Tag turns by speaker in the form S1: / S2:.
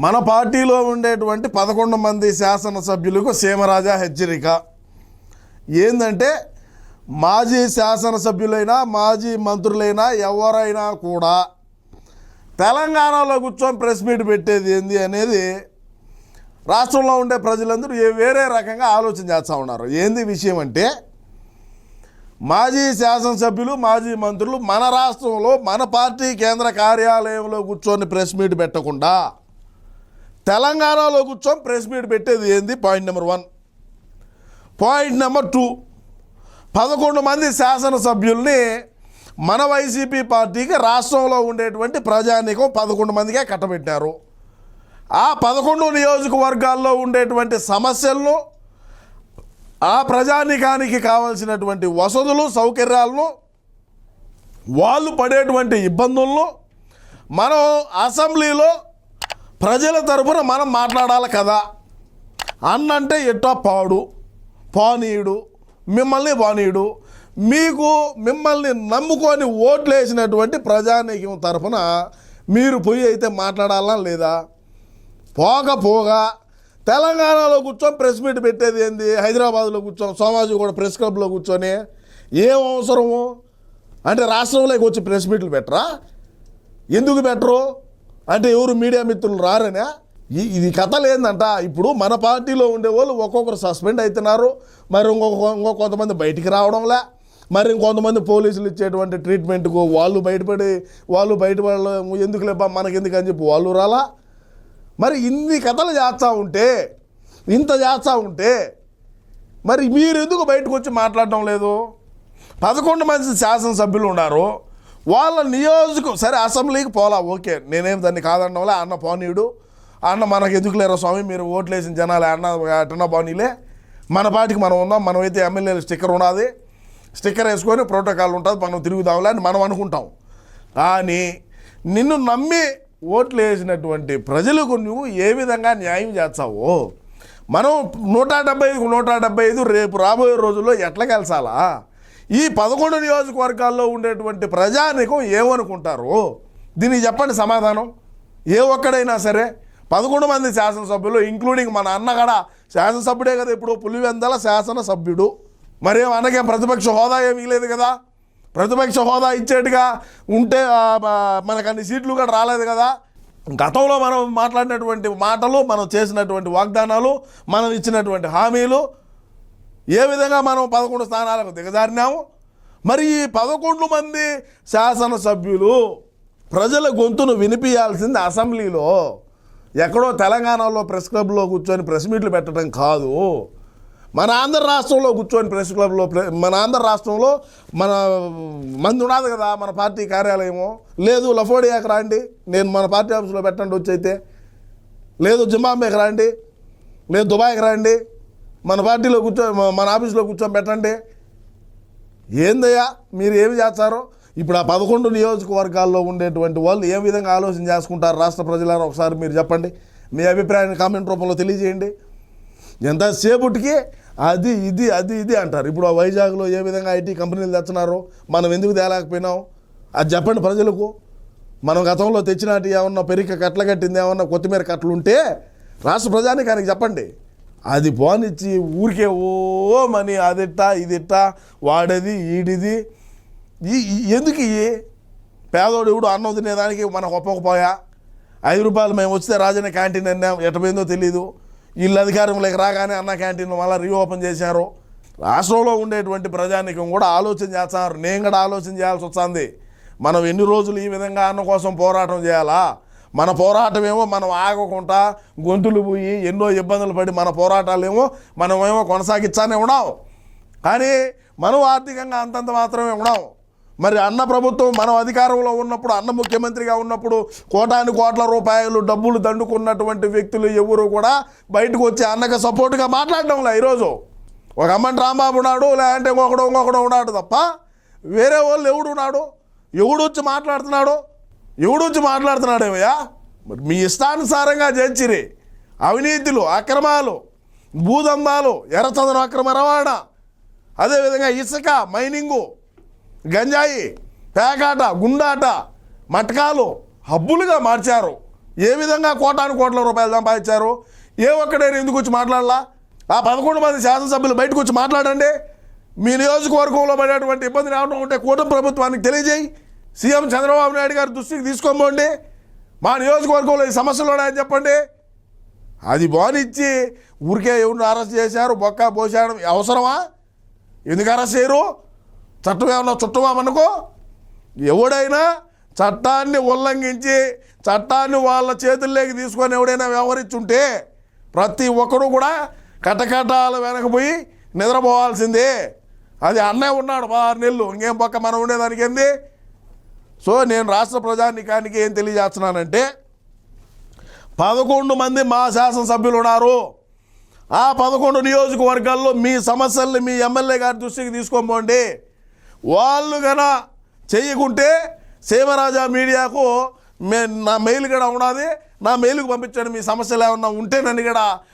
S1: మన పార్టీలో ఉండేటువంటి 11 మంది శాసనసభ్యులకు సీమరాజా హెచ్చరిక ఏందంటే, మాజీ శాసనసభ్యులైనా మాజీ మంత్రులైనా ఎవరైనా కూడా తెలంగాణలో కూర్చొని ప్రెస్ మీట్ పెట్టేది ఏంది అనేది రాష్ట్రంలో ఉండే ప్రజలందరూ వేరే రకంగా ఆలోచన చేస్తూ ఉన్నారు. ఏంది విషయం అంటే, మాజీ శాసనసభ్యులు మాజీ మంత్రులు మన రాష్ట్రంలో మన పార్టీ కేంద్ర కార్యాలయంలో కూర్చొని ప్రెస్ మీట్ పెట్టకుండా తెలంగాణలో కూర్చొని ప్రెస్ మీట్ పెట్టేది ఏంది? Point number 1. పాయింట్ నెంబర్ 2, 11 మంది శాసనసభ్యుల్ని మన వైసీపీ పార్టీకి రాష్ట్రంలో ఉండేటువంటి ప్రజానీకం 11 మందికే కట్టబెట్టారు. ఆ 11 నియోజకవర్గాల్లో ఉండేటువంటి సమస్యలను, ఆ ప్రజానీకానికి కావాల్సినటువంటి వసతులు సౌకర్యాలను, వాళ్ళు పడేటువంటి ఇబ్బందులను మనం అసెంబ్లీలో ప్రజల తరఫున మనం మాట్లాడాలి కదా. అన్నంటే ఎట్టా పానీయుడు మిమ్మల్ని బానీయుడు, మిమ్మల్ని నమ్ముకొని ఓట్లు వేసినటువంటి ప్రజానీకం తరఫున మీరు పోయి అయితే మాట్లాడాలా లేదా? పోగా తెలంగాణలో కూర్చొని ప్రెస్ మీట్ పెట్టేది ఏంది? హైదరాబాద్లో కూర్చొని సోమాజిగూడ ప్రెస్ క్లబ్లో కూర్చొని ఏం అవసరము అంటే రాష్ట్రంలోకి వచ్చి ప్రెస్ మీట్లు పెట్టరా? ఎందుకు పెట్టరు అంటే ఎవరు మీడియా మిత్రులు రారనే? ఇది కథలు ఏందంట. ఇప్పుడు మన పార్టీలో ఉండేవాళ్ళు ఒక్కొక్కరు సస్పెండ్ అవుతున్నారు, మరి ఇంకో కొంతమంది బయటికి రావడంలే, మరి ఇంకొంతమంది పోలీసులు ఇచ్చేటువంటి ట్రీట్మెంట్కు వాళ్ళు బయటపడ ఎందుకు లేపా మనకెందుకు అని చెప్పి వాళ్ళు రాలా. మరి ఇన్ని కథలు ఇంత చేస్తూ ఉంటే మరి మీరు ఎందుకు బయటకు వచ్చి మాట్లాడడం లేదు? 11 మంది శాసనసభ్యులు ఉన్నారు, వాళ్ళ సరే అసెంబ్లీకి పోలా, ఓకే, నేనేం దాన్ని కాదనడంలే. అన్న పానీయుడు, అన్న మనకు ఎందుకు లేరా స్వామి, మీరు ఓట్లు వేసిన జనాలే, అన్న పానీలే, మన పార్టీకి మనం ఉందాం, మనమైతే ఎమ్మెల్యేలు స్టిక్కర్ ఉన్నది, స్టిక్కర్ వేసుకొని ప్రోటోకాల్ ఉంటుంది, మనం తిరుగుదాంలే అని మనం అనుకుంటాం. కానీ నిన్ను నమ్మి ఓట్లు వేసినటువంటి ప్రజలకు నువ్వు ఏ విధంగా న్యాయం చేస్తావో, మనం 175 రేపు రాబోయే రోజుల్లో ఎట్లా గెలిచాలా? ఈ 11 నియోజకవర్గాల్లో ఉండేటువంటి ప్రజానీకం ఏమనుకుంటారు? దీనికి చెప్పండి సమాధానం. ఏ ఒక్కడైనా సరే 11 మంది శాసనసభ్యులు ఇంక్లూడింగ్ మన అన్న కూడా శాసనసభ్యుడే కదా, ఇప్పుడు పులివెందల శాసనసభ్యుడు. మరేం అన్నకేం ప్రతిపక్ష హోదా ఏమీ లేదు కదా. ప్రతిపక్ష హోదా ఇచ్చేట్టుగా ఉంటే మనకు అన్ని సీట్లు కూడా రాలేదు కదా. గతంలో మనం మాట్లాడినటువంటి మాటలు, మనం చేసినటువంటి వాగ్దానాలు, మనం ఇచ్చినటువంటి హామీలు, ఏ విధంగా మనం 11 స్థానాలకు దిగజారినాము. మరి ఈ 11 మంది శాసనసభ్యులు ప్రజల గొంతును వినిపించాల్సింది అసెంబ్లీలో, ఎక్కడో తెలంగాణలో ప్రెస్ క్లబ్లో కూర్చొని ప్రెస్ మీట్లు పెట్టడం కాదు. మన ఆంధ్ర రాష్ట్రంలో కూర్చొని ప్రెస్ క్లబ్లో మన ఆంధ్ర రాష్ట్రంలో మన మంది ఉన్నది కదా, మన పార్టీ కార్యాలయము లేదు. లఫోడియాకి రాండి, నేను మన పార్టీ ఆఫీస్లో పెట్టండి వచ్చి అయితే, లేదు జింబాబ్వేకి రాండి, లేదు దుబాయ్కి రాండి, మన పార్టీలో మన ఆఫీస్లో కూర్చొని పెట్టండి. ఏందయ్యా మీరు ఏమి చేస్తారో? ఇప్పుడు ఆ 11 నియోజకవర్గాల్లో ఉండేటువంటి వాళ్ళు ఏ విధంగా ఆలోచన చేసుకుంటారు రాష్ట్ర ప్రజలను ఒకసారి మీరు చెప్పండి. మీ అభిప్రాయాన్ని కామెంట్ రూపంలో తెలియజేయండి. ఎంతసేపటికి అది ఇది అంటారు. ఇప్పుడు ఆ వైజాగ్లో ఏ విధంగా ఐటీ కంపెనీలు తెచ్చినారో మనం ఎందుకు తేలేకపోయినాం అది చెప్పండి ప్రజలకు. మనం గతంలో తెచ్చినట్టు ఏమన్నా పెరిక కట్టలు కట్టింది, ఏమన్నా కొత్తిమీర కట్టలు ఉంటే రాష్ట్ర ప్రజానికానికి చెప్పండి. అది పోనిచ్చి ఊరికే మని అదిట్టా ఇదిట్టా వాడేది ఈడిది ఎందుకు? పేదోడు ఇప్పుడు అన్నం తినేదానికి మనకు ఒప్పకపోయా? 5 రూపాయలు మేము వస్తే రాజన్న క్యాంటీన్ అన్నాం, ఎట్టపోయిందో తెలీదు. వీళ్ళు అధికారంలోకి రాగానే అన్న క్యాంటీన్ మళ్ళీ రీఓపెన్ చేశారు. రాష్ట్రంలో ఉండేటువంటి ప్రజానికం కూడా ఆలోచన చేస్తున్నారు. నేను కూడా ఆలోచన చేయాల్సి వస్తుంది. మనం ఎన్ని రోజులు ఈ విధంగా అన్న కోసం పోరాటం చేయాలా? మన పోరాటం ఏమో మనం ఆగకుండా గొంతులు పోయి ఎన్నో ఇబ్బందులు పడి మన పోరాటాలేమో మనమేమో కొనసాగించానే ఉన్నాం. కానీ మనం ఆర్థికంగా అంతంత మాత్రమే ఉన్నాం. మరి అన్న ప్రభుత్వం మనం అధికారంలో ఉన్నప్పుడు, అన్న ముఖ్యమంత్రిగా ఉన్నప్పుడు కోట్ల రూపాయలు డబ్బులు దండుకున్నటువంటి వ్యక్తులు ఎవరు కూడా బయటకు వచ్చి అన్నకు సపోర్ట్గా మాట్లాడడంలే. ఈరోజు ఒక అమ్మని రాంబాబు ఉన్నాడు, లేదంటే ఇంకొకడు ఉన్నాడు తప్ప వేరే వాళ్ళు ఎవడున్నాడు? ఎవడొచ్చి మాట్లాడుతున్నాడేమయ్యా? మరి మీ ఇష్టానుసారంగా చేర్చిరి అవినీతులు, అక్రమాలు, భూదందాలు, ఎర్రచందనం అక్రమ రవాణా, అదేవిధంగా ఇసుక మైనింగు, గంజాయి, పేకాట, గుండాట, మటకాలు హబ్బులుగా మార్చారు. ఏ విధంగా కోటాను కోట్ల రూపాయలు సంపాదించారు? ఏ ఒక్కడైనా ఎందుకు వచ్చి మాట్లాడాలా? ఆ 11 మంది శాసనసభ్యులు బయటకు వచ్చి మాట్లాడండి. మీ నియోజకవర్గంలో పడేటువంటి ఇబ్బందులు ఏమైనా ఉంటే కూటమి ప్రభుత్వానికి తెలియజేయి. సీఎం చంద్రబాబు నాయుడు గారి దృష్టికి తీసుకోమండి. మా నియోజకవర్గంలో ఈ సమస్యలు ఉన్నాయని చెప్పండి. అది బానిచ్చి ఊరికే ఎవరిని అరెస్ట్ చేశారు, బొక్క పోసాడు, అవసరమా? ఎందుకు అరెస్ట్ చేయరు? చట్టం ఏమన్నా చుట్టమా మనకు? ఎవడైనా చట్టాన్ని ఉల్లంఘించి చట్టాన్ని వాళ్ళ చేతుల్లోకి తీసుకొని ఎవడైనా వ్యవహరించుంటే ప్రతి ఒక్కరు కూడా కటకటాలు వెనకపోయి నిద్రపోవాల్సిందే. అది అన్నయ్య ఉన్నాడు 16 నెలలు, ఇంకేం పక్క మనం ఉండేదానికి ఏంది? సో నేను రాష్ట్ర ప్రజానీకానికి ఏం తెలియజేస్తున్నానంటే 11 మంది మా శాసనసభ్యులు ఉన్నారు. ఆ 11 నియోజకవర్గాల్లో మీ సమస్యల్ని మీ ఎమ్మెల్యే గారి దృష్టికి తీసుకోమండి. వాళ్ళు గన చేయకుంటే సీమరాజా మీడియాకు నా మెయిల్ కూడా ఉన్నది, నా మెయిల్కి పంపించండి. మీ సమస్యలు ఏమన్నా ఉంటే నన్ను కూడా